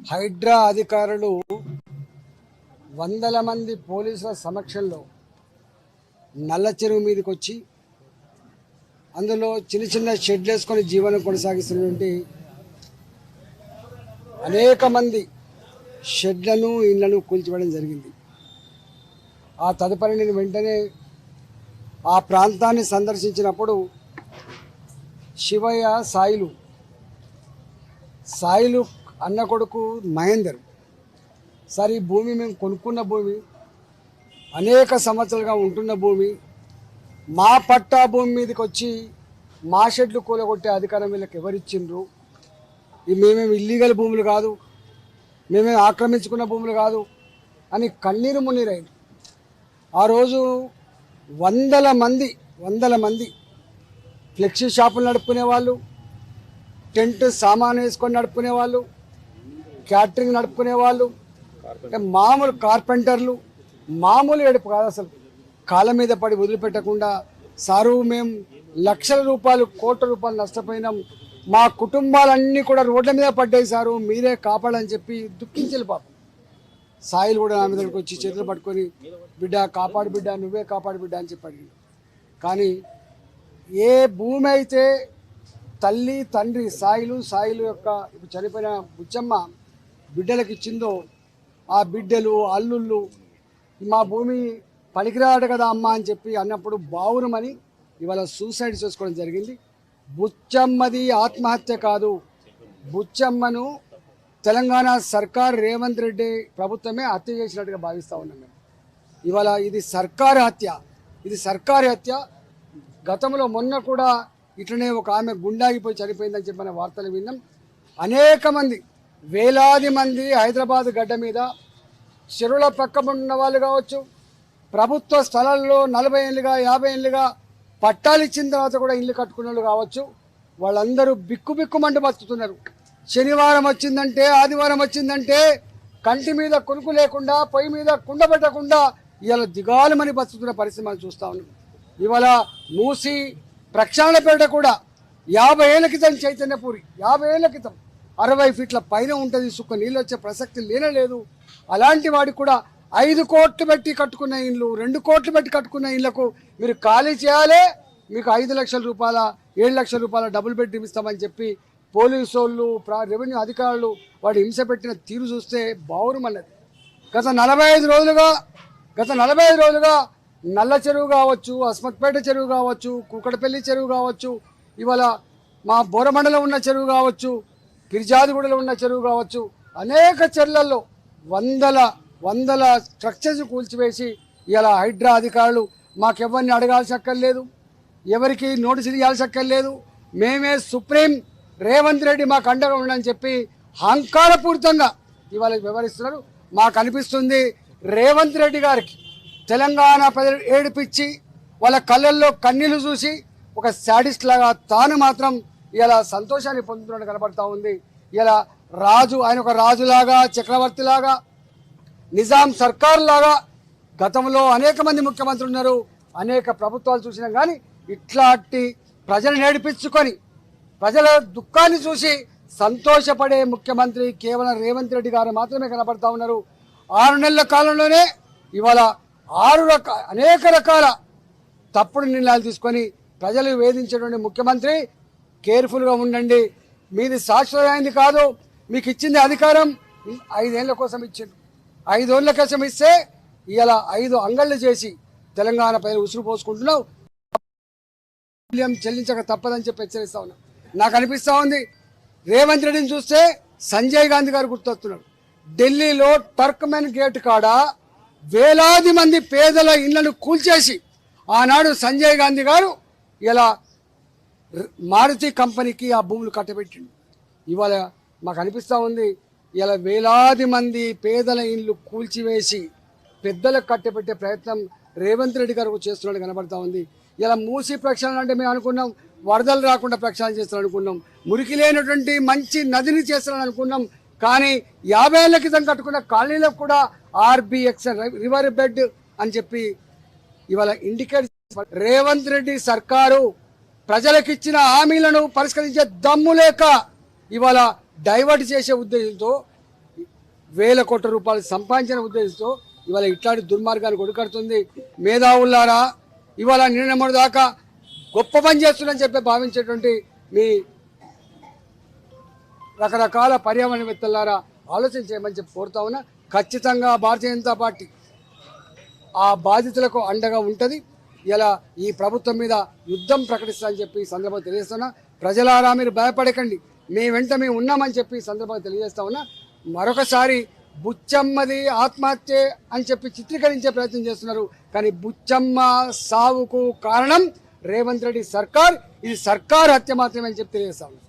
హైడ్రా అధికారులు వందల మంది పోలీసుల సమక్షంలో నల్ల చెరువు మీదకి వచ్చి అందులో చిన్న చిన్న షెడ్లు వేసుకొని జీవనం కొనసాగిస్తున్నటువంటి అనేక మంది షెడ్లను ఇళ్లను కూల్చివేయడం జరిగింది. ఆ తదుపరి నేను వెంటనే ఆ ప్రాంతాన్ని సందర్శించినప్పుడు శివయ్య సాయిలు అన్న కొడుకు మహేందర్, సార్ ఈ భూమి మేము కొనుక్కున్న భూమి, అనేక సంవత్సరాలుగా ఉంటున్న భూమి, మా పట్టా భూమి మీదకి వచ్చి మా షెడ్లు కూలగొట్టే అధికారం వీళ్ళకి ఎవరిచ్చిండ్రు? మేమేమి ఇల్లీగల్ భూములు కాదు, మేమేమి ఆక్రమించుకున్న భూములు కాదు అని కన్నీరు మున్నీరైంది. ఆ రోజు వందల మంది ఫ్లెక్సీ షాపులు నడుపుకునే వాళ్ళు, టెంట్ సామాను వేసుకొని నడుపుకునే వాళ్ళు, క్యాటరింగ్ నడుపుకునే వాళ్ళు, అంటే మామూలు కార్పెంటర్లు, మామూలు ఏడుపు కాదు అసలు. కాళ్ళ మీద పడి వదిలిపెట్టకుండా, సారు మేము లక్షల రూపాయలు కోట్ల రూపాయలు నష్టపోయినాం, మా కుటుంబాలన్నీ కూడా రోడ్ల మీద పడ్డాయి సారు, మీరే కాపాడని చెప్పి దుఃఖించాలి పాపం. సాయిలు కూడా నా మీదకి వచ్చి చేతులు పట్టుకొని బిడ్డ కాపాడు బిడ్డ, నువ్వే కాపాడు బిడ్డ అని చెప్పి అడిగాడు. కానీ ఏ భూమి అయితే తల్లి తండ్రి సాయిలు యొక్క ఇప్పుడు చనిపోయిన బుచ్చమ్మ బిడ్డలకు ఇచ్చిందో, ఆ బిడ్డలు అల్లుళ్ళు మా భూమి పనికిరాడు కదా అమ్మ అని చెప్పి అన్నప్పుడు బావురమని ఇవాళ సూసైడ్ చేసుకోవడం జరిగింది. బుచ్చమ్మది ఆత్మహత్య కాదు, బుచ్చమ్మను తెలంగాణ సర్కార్ రేవంత్ రెడ్డి ప్రభుత్వమే హత్య చేసినట్టుగా భావిస్తూ ఉన్నాం మేము. ఇవాళ ఇది సర్కారీ హత్య. గతంలో మొన్న కూడా ఇట్లనే ఒక ఆమె గుండాగిపోయి చనిపోయిందని చెప్పిన వార్తలు విన్నాం. అనేక మంది, వేలాది మంది హైదరాబాద్ గడ్డ మీద చెరువుల పక్కన ఉన్న వాళ్ళు కావచ్చు, ప్రభుత్వ స్థలాల్లో 40 ఏళ్ళుగా 50 ఏళ్ళుగా పట్టాలు ఇచ్చిన తర్వాత కూడా ఇల్లు కట్టుకున్న వాళ్ళు కావచ్చు, వాళ్ళందరూ బిక్కుమంటూ బతుకుతున్నారు. శనివారం వచ్చిందంటే, ఆదివారం వచ్చిందంటే కంటి మీద కొనుక్కు లేకుండా, పొయ్యి మీద కుండ పెట్టకుండా ఇవాళ దిగాలమని బతుకుతున్న పరిస్థితి మనం చూస్తూ ఉన్నాం. ఇవాళ మూసి ప్రక్షాళన పేట కూడా 50 ఏళ్ల క్రితం చైతన్యపూరి, 50 ఏళ్ల క్రితం 60 ఫీట్ల పైన ఉంటుంది, సుక్క నీళ్ళు వచ్చే ప్రసక్తి లేనలేదు. అలాంటి వాడికి కూడా 5 కోట్లు పెట్టి కట్టుకున్న ఇళ్ళు, 2 కోట్లు పెట్టి కట్టుకున్న ఇళ్లకు మీరు ఖాళీ చేయాలి, మీకు 5 లక్షల రూపాయల 7 లక్షల రూపాయల డబుల్ బెడ్రూమ్ ఇస్తామని చెప్పి పోలీసు వాళ్ళు, రెవెన్యూ అధికారులు వాడు హింస పెట్టిన తీరు చూస్తే బావురమన్నది. గత 45 రోజులుగా నల్ల చెరువు కావచ్చు, అస్మత్పేట చెరువు కావచ్చు, కూకటపల్లి చెరువు కావచ్చు, ఇవాళ మా బోరమండలం ఉన్న చెరువు కావచ్చు, గిరిజాదిగూడలో ఉన్న చెరువు కావచ్చు, అనేక చెరువులలో వందల స్ట్రక్చర్స్ కూల్చివేసి ఇలా హైడ్రా అధికారులు మాకెవరిని అడగాల్సి అక్కర్లేదు, ఎవరికి నోటీసులు ఇవ్వాల్సి అక్కర్లేదు, మేమే సుప్రీం, రేవంత్ రెడ్డి మాకు అండగా ఉండని చెప్పి అహంకారపూరితంగా ఇవాళ వ్యవహరిస్తున్నారు. మాకు అనిపిస్తుంది రేవంత్ రెడ్డి గారికి తెలంగాణ ప్రజలు ఏడిపించి వాళ్ళ కళ్ళల్లో కన్నీళ్లు చూసి ఒక శాడిస్ట్ లాగా తాను మాత్రం ఇలా సంతోషాన్ని పొందుతున్నట్టు కనబడతా ఉంది. ఇలా ఆయన ఒక రాజులాగా, చక్రవర్తిలాగా, నిజాం సర్కార్ లాగా గతంలో అనేక మంది ముఖ్యమంత్రులు ఉన్నారు, అనేక ప్రభుత్వాలు చూసినాం. కానీ ఇట్లాంటి ప్రజలు నేర్పించుకొని ప్రజల దుఃఖాన్ని చూసి సంతోషపడే ముఖ్యమంత్రి కేవలం రేవంత్ రెడ్డి గారు మాత్రమే కనబడతా ఉన్నారు. 6 నెలల కాలంలోనే ఇవాళ అనేక రకాల తప్పుడు నిర్ణయాలు తీసుకొని ప్రజలు వేధించేటువంటి ముఖ్యమంత్రి. కేర్ఫుల్గా ఉండండి, మీది శాశ్వతమైంది కాదు, మీకు ఇచ్చింది అధికారం 5 ఏళ్ల కోసం ఇచ్చింది. 5 ఏళ్ల కోసం ఇస్తే ఇలా 5 అంగళ్ళు చేసి తెలంగాణ ప్రజలు ఉసురు పోసుకుంటున్నావు, చెల్లించక తప్పదని చెప్పి హెచ్చరిస్తా ఉన్నా. నాకు అనిపిస్తూ ఉంది రేవంత్ రెడ్డిని చూస్తే సంజయ్ గాంధీ గారు గుర్తొస్తున్నాడు. ఢిల్లీలో టర్క్మెన్ గేట్ కాడ వేలాది మంది పేదల ఇళ్లను కూల్చేసి ఆనాడు సంజయ్ గాంధీ గారు ఇలా మారుతి కంపెనీకి ఆ భూములు కట్టబెట్టిండు. ఇవాళ మాకు అనిపిస్తూ ఉంది ఇలా వేలాది మంది పేదల ఇళ్ళు కూల్చివేసి పెద్దలకు కట్టబెట్టే ప్రయత్నం రేవంత్ రెడ్డి గారు చేస్తున్నాడు కనబడతా ఉంది. ఇలా మూసి ప్రక్షాళన అంటే మేము అనుకున్నాం వరదలు రాకుండా ప్రక్షాళన చేస్తారని అనుకున్నాం, మురికి లేనటువంటి మంచి నదిని చేస్తారని అనుకున్నాం. కానీ 50 ఏళ్ల క్రితం కట్టుకున్న కాలనీలకు కూడా RBX రివర్ బెడ్ అని చెప్పి ఇవాళ ఇండికేట్. రేవంత్ రెడ్డి సర్కారు ప్రజలకిచ్చిన హామీలను పరిష్కరించే దమ్ము లేక ఇవాళ డైవర్ట్ చేసే ఉద్దేశంతో వేల కోట్ల రూపాయలు సంపాదించిన ఉద్దేశంతో ఇవాళ ఇట్లాంటి దుర్మార్గాన్ని కొడుకడుతుంది. మేధావులారా, ఇవాళ నిన్న దాకా గొప్ప పని చేస్తుందని చెప్పి భావించేటువంటి మీ రకరకాల పర్యావరణవేత్తలారా ఆలోచన చేయమని చెప్పి కోరుతా ఉన్నా. ఖచ్చితంగా భారతీయ జనతా పార్టీ ఆ బాధితులకు అండగా ఉంటుంది. ఇలా ఈ ప్రభుత్వం మీద యుద్ధం ప్రకటిస్తామని చెప్పి ఈ సందర్భంగా తెలియజేస్తున్నా. ప్రజలారా, మీరు భయపడకండి, మీ వెంట మేము ఉన్నామని చెప్పి ఈ సందర్భంగా తెలియజేస్తా ఉన్నా. మరొకసారి బుచ్చమ్మది ఆత్మహత్య అని చెప్పి చిత్రీకరించే ప్రయత్నం చేస్తున్నారు. కానీ బుచ్చమ్మ సావుకు కారణం రేవంత్ రెడ్డి సర్కార్. ఇది సర్కార్ హత్య మాత్రమే అని చెప్పి తెలియజేస్తా ఉన్నా.